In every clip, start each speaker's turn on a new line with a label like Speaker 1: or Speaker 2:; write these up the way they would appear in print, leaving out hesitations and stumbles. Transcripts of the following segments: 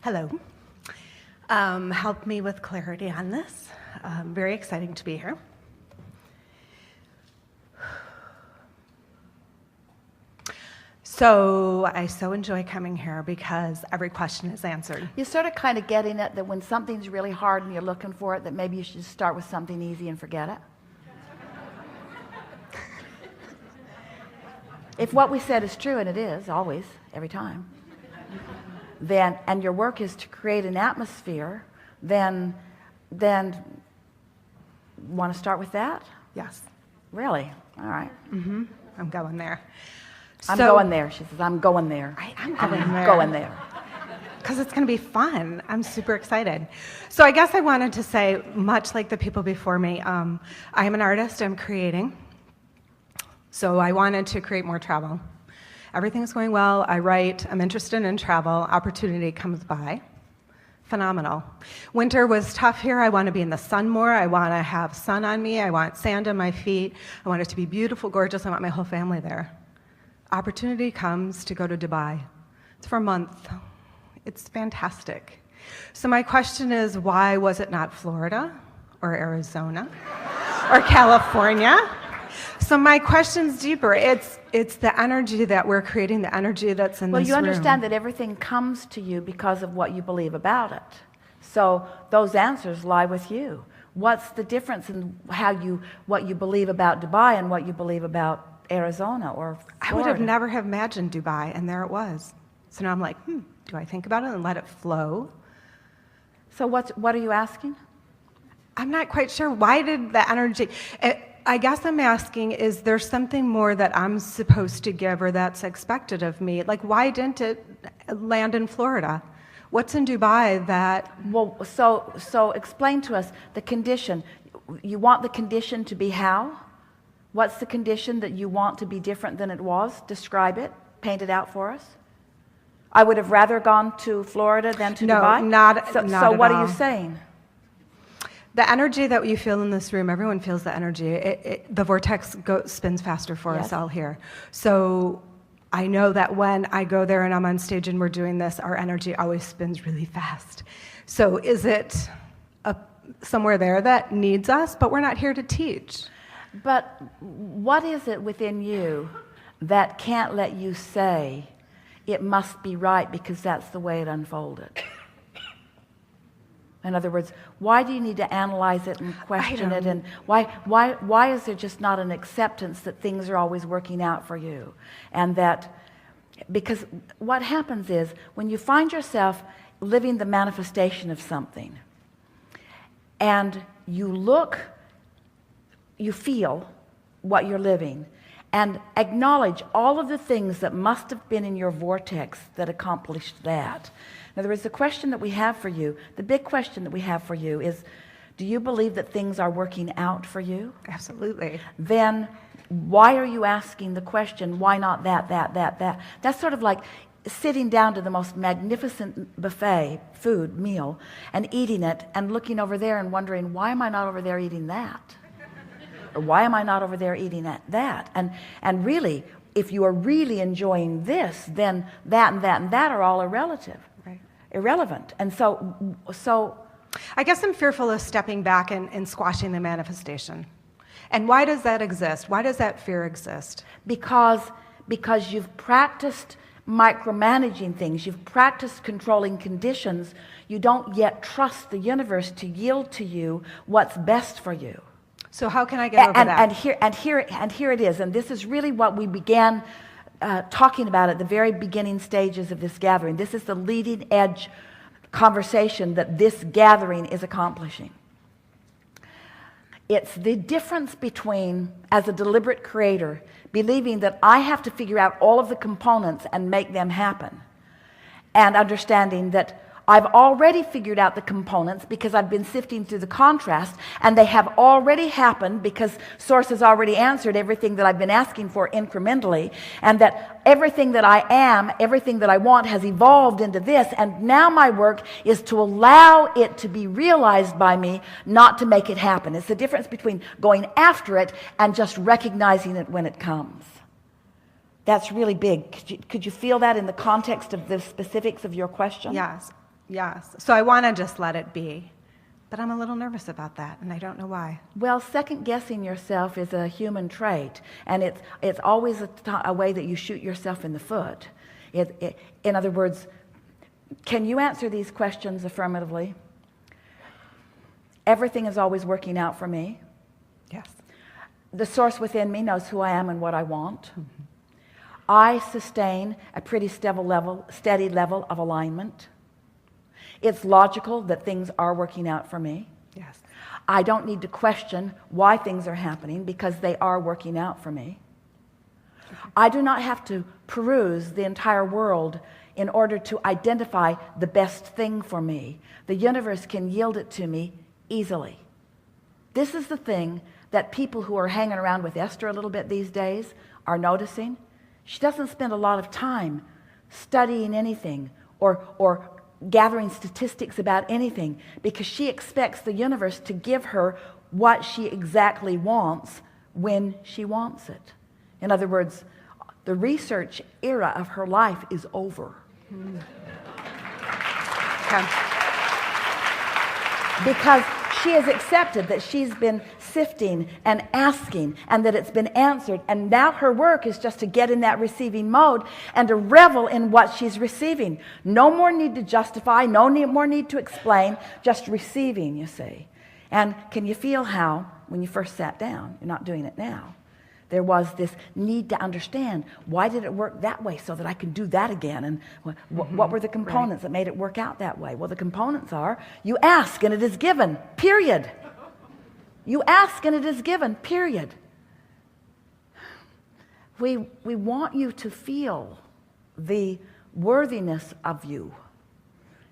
Speaker 1: Hello. Help me with clarity on this. Very exciting to be here. So I so enjoy coming here because every question is answered.
Speaker 2: You're sort of kind of getting it that when something's really hard and you're looking for it, that maybe you should just start with something easy and forget it. If what we said is true, and it is, always, every time, then, and your work is to create an atmosphere, then want to start with that?
Speaker 1: Yes.
Speaker 2: Really? All right.
Speaker 1: Mm-hmm. I'm going there.
Speaker 2: I'm going there. She says, I'm going there.
Speaker 1: I'm going there.
Speaker 2: Going there.
Speaker 1: Because it's going to be fun. I'm super excited. So I guess I wanted to say, much like the people before me, I am an artist. I'm creating. So I wanted to create more travel. Everything's going well. I write. I'm interested in travel. Opportunity comes by. Phenomenal. Winter was tough here. I want to be in the sun more. I want to have sun on me. I want sand on my feet. I want it to be beautiful, gorgeous. I want my whole family there. Opportunity comes to go to Dubai. It's for a month. It's fantastic. So my question is, why was it not Florida or Arizona or California? So my question's deeper. It's the energy that we're creating, the energy that's in this room.
Speaker 2: Well, you understand that everything comes to you because of what you believe about it. So those answers lie with you. What's the difference in what you believe about Dubai and what you believe about Arizona or Florida?
Speaker 1: I would have never have imagined Dubai, and there it was. So now I'm like, do I think about it and let it flow?
Speaker 2: So what are you asking?
Speaker 1: I'm not quite sure. Why did the energy... I guess I'm asking, is there something more that I'm supposed to give or that's expected of me? Like, why didn't it land in Florida? What's in Dubai that...
Speaker 2: Well, so explain to us the condition. You want the condition to be how? What's the condition that you want to be different than it was? Describe it. Paint it out for us. I would have rather gone to Florida than to Dubai?
Speaker 1: No, not
Speaker 2: So
Speaker 1: at
Speaker 2: what
Speaker 1: all.
Speaker 2: are you saying?
Speaker 1: The energy that you feel in this room, everyone feels the energy. The vortex spins faster for us all here. So I know that when I go there and I'm on stage and we're doing this, our energy always spins really fast. So is it somewhere there that needs us, but we're not here to teach?
Speaker 2: But what is it within you that can't let you say it must be right because that's the way it unfolded? In other words, why do you need to analyze it and question it? And why is there just not an acceptance that things are always working out for you? And that, because what happens is when you find yourself living the manifestation of something and you feel what you're living and acknowledge all of the things that must have been in your vortex that accomplished that. In other words, the question that we have for you, the big question that we have for you is, do you believe that things are working out for you?
Speaker 1: Absolutely.
Speaker 2: Then why are you asking the question, why not that? That's sort of like sitting down to the most magnificent buffet, food, meal, and eating it and looking over there and wondering, why am I not over there eating that? Or why am I not over there eating that? And really, if you are really enjoying this, then that and that and that are all irrelevant. And so
Speaker 1: I guess I'm fearful of stepping back and squashing the manifestation. And why does that exist? Why does that fear exist?
Speaker 2: Because you've practiced micromanaging things, you've practiced controlling conditions, you don't yet trust the universe to yield to you what's best for you.
Speaker 1: So how can I get over that?
Speaker 2: And here it is, and this is really what we began talking about at the very beginning stages of this gathering. This is the leading edge conversation that this gathering is accomplishing. It's the difference between, as a deliberate creator, believing that I have to figure out all of the components and make them happen, and understanding that I've already figured out the components because I've been sifting through the contrast, and they have already happened because Source has already answered everything that I've been asking for incrementally, and that everything that I am, everything that I want has evolved into this, and now my work is to allow it to be realized by me, not to make it happen. It's the difference between going after it and just recognizing it when it comes. That's really big. Could you feel that in the context of the specifics of your question?
Speaker 1: Yes. Yes. So I want to just let it be. But I'm a little nervous about that, and I don't know why.
Speaker 2: Well, second-guessing yourself is a human trait, and it's always a way that you shoot yourself in the foot. In other words, can you answer these questions affirmatively? Everything is always working out for me.
Speaker 1: Yes.
Speaker 2: The source within me knows who I am and what I want. Mm-hmm. I sustain a pretty steady level of alignment. It's logical that things are working out for me.
Speaker 1: Yes.
Speaker 2: I don't need to question why things are happening because they are working out for me. I do not have to peruse the entire world in order to identify the best thing for me. The universe can yield it to me easily. This is the thing that people who are hanging around with Esther a little bit these days are noticing. She doesn't spend a lot of time studying anything or gathering statistics about anything because she expects the universe to give her what she exactly wants when she wants it. In other words, the research era of her life is over.
Speaker 1: Okay.
Speaker 2: Because she has accepted that she's been sifting and asking and that it's been answered, and now her work is just to get in that receiving mode and to revel in what she's receiving. No more need to justify, more need to explain, just receiving, you see. And can you feel how, when you first sat down, you're not doing it now, there was this need to understand, why did it work that way so that I can do that again? And what were the components that made it work out that way? Well, the components are, you ask and it is given, period. You ask and it is given, period. We want you to feel the worthiness of you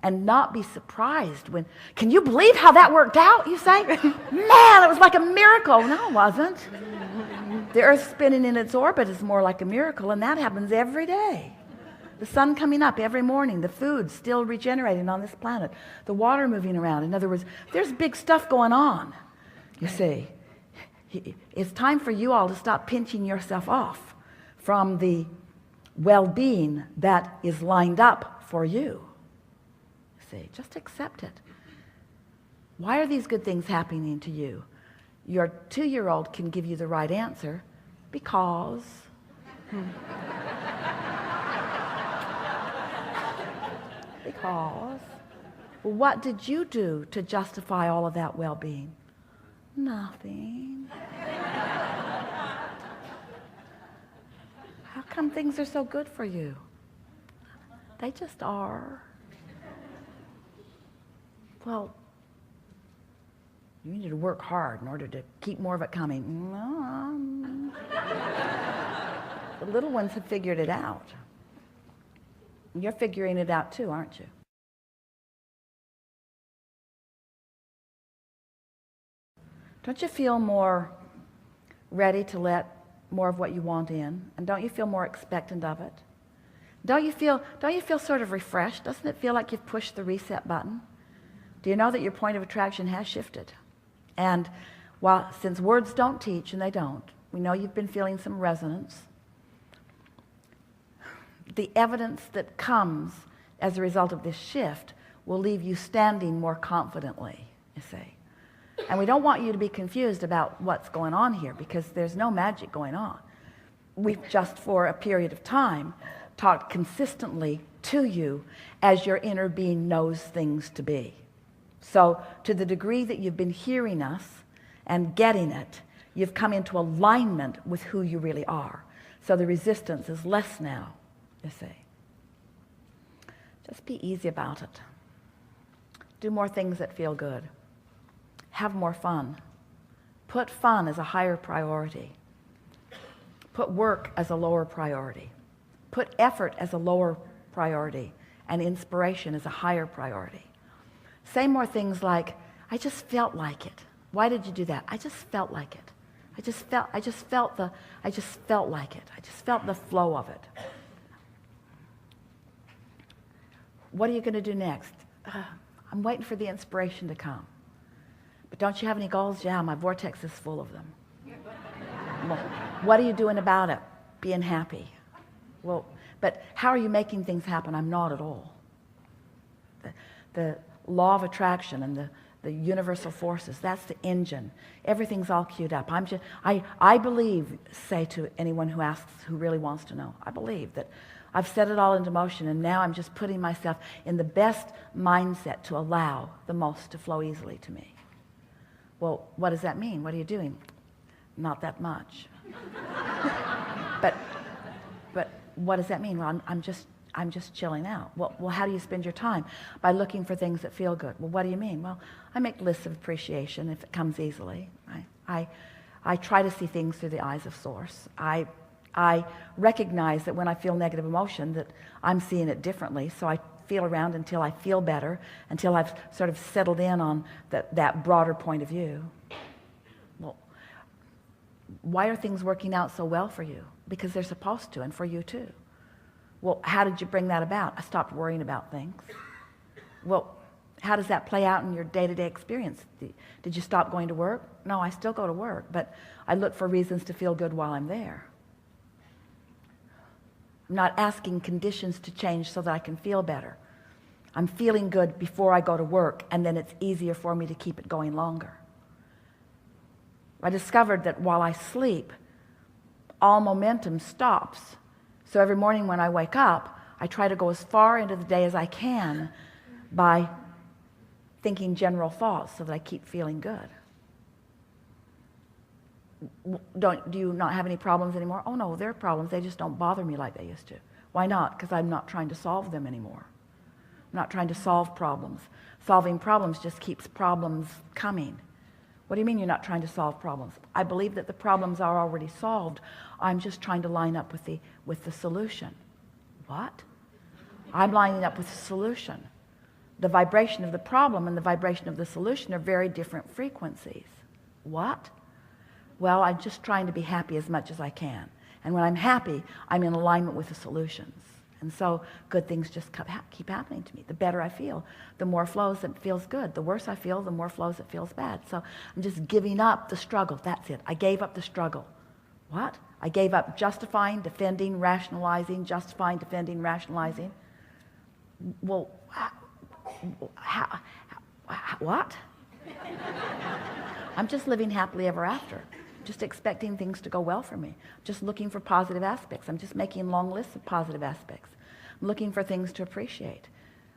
Speaker 2: and not be surprised when, can you believe how that worked out, you say? Man, it was like a miracle. No, it wasn't. The Earth spinning in its orbit is more like a miracle, and that happens every day. The sun coming up every morning, the food still regenerating on this planet, the water moving around. In other words, there's big stuff going on, you see. It's time for you all to stop pinching yourself off from the well-being that is lined up for you. See, just accept it. Why are these good things happening to you? Your 2-year-old can give you the right answer because. Because. What did you do to justify all of that well-being? Nothing. How come things are so good for you? They just are. Well, you need to work hard in order to keep more of it coming. The little ones have figured it out. You're figuring it out too, aren't you? Don't you feel more ready to let more of what you want in? And don't you feel more expectant of it? Don't you feel sort of refreshed? Doesn't it feel like you've pushed the reset button? Do you know that your point of attraction has shifted? And since words don't teach, and they don't, we know you've been feeling some resonance. The evidence that comes as a result of this shift will leave you standing more confidently, you see. And we don't want you to be confused about what's going on here, because there's no magic going on. We've just, for a period of time, talked consistently to you as your inner being knows things to be. So to the degree that you've been hearing us and getting it, you've come into alignment with who you really are. So the resistance is less now, you see. Just be easy about it. Do more things that feel good. Have more fun. Put fun as a higher priority. Put work as a lower priority. Put effort as a lower priority, and inspiration as a higher priority. Say more things like, I just felt like it. Why did you do that? I just felt like it. I just felt like it. I just felt the flow of it. What are you going to do next? I'm waiting for the inspiration to come. But don't you have any goals? Yeah, my vortex is full of them. Well, what are you doing about it? Being happy. Well, but how are you making things happen? I'm not at all. the law of attraction and the universal forces. That's the engine. Everything's all queued up. I believe, say to anyone who asks, who really wants to know, I believe that I've set it all into motion, and now I'm just putting myself in the best mindset to allow the most to flow easily to me. Well, what does that mean? What are you doing? Not that much. But what does that mean? Well, I'm just chilling out. Well, how do you spend your time? By looking for things that feel good. Well, what do you mean? Well, I make lists of appreciation if it comes easily. I try to see things through the eyes of Source. I recognize that when I feel negative emotion that I'm seeing it differently, so I feel around until I feel better, until I've sort of settled in on that broader point of view. Well, why are things working out so well for you? Because they're supposed to, and for you too. Well, how did you bring that about? I stopped worrying about things. Well, how does that play out in your day-to-day experience? Did you stop going to work? No, I still go to work, but I look for reasons to feel good while I'm there. I'm not asking conditions to change so that I can feel better. I'm feeling good before I go to work, and then it's easier for me to keep it going longer. I discovered that while I sleep, all momentum stops. So every morning when I wake up, I try to go as far into the day as I can by thinking general thoughts so that I keep feeling good. Do you not have any problems anymore? Oh no, there are problems. They just don't bother me like they used to. Why not? Because I'm not trying to solve them anymore. I'm not trying to solve problems. Solving problems just keeps problems coming. What do you mean you're not trying to solve problems? I believe that the problems are already solved. I'm just trying to line up with the solution. What? I'm lining up with the solution. The vibration of the problem and the vibration of the solution are very different frequencies. What? Well, I'm just trying to be happy as much as I can. And when I'm happy, I'm in alignment with the solutions. And so good things just keep happening to me. The better I feel, the more flows it feels good. The worse I feel, the more flows it feels bad. So I'm just giving up the struggle. That's it. I gave up the struggle. What? I gave up justifying, defending, rationalizing, justifying, defending, rationalizing. Well, what? I'm just living happily ever after. Just expecting things to go well for me. Just looking for positive aspects. I'm just making long lists of positive aspects. I'm looking for things to appreciate.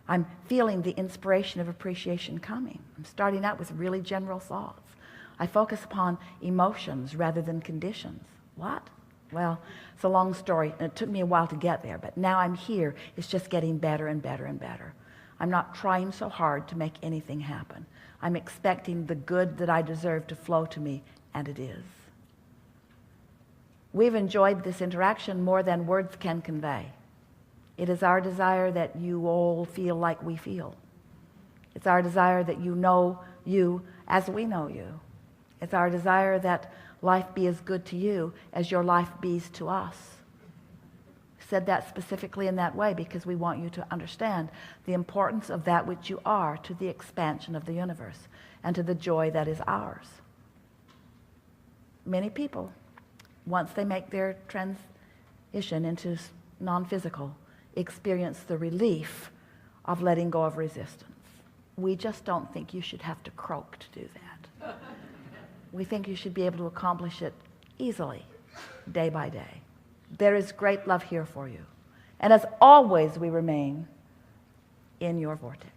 Speaker 2: I'm feeling the inspiration of appreciation coming. I'm starting out with really general thoughts. I focus upon emotions rather than conditions. What? Well, it's a long story, and it took me a while to get there, but now I'm here. It's just getting better and better and better. I'm not trying so hard to make anything happen. I'm expecting the good that I deserve to flow to me, and it is. We've enjoyed this interaction more than words can convey. It is our desire that you all feel like we feel. It's our desire that you know you as we know you. It's our desire that life be as good to you as your life bees to us. I said that specifically in that way because we want you to understand the importance of that which you are to the expansion of the universe and to the joy that is ours. Many people, once they make their transition into non-physical, experience the relief of letting go of resistance. We just don't think you should have to croak to do that. We think you should be able to accomplish it easily, day by day. There is great love here for you. And as always, we remain in your vortex.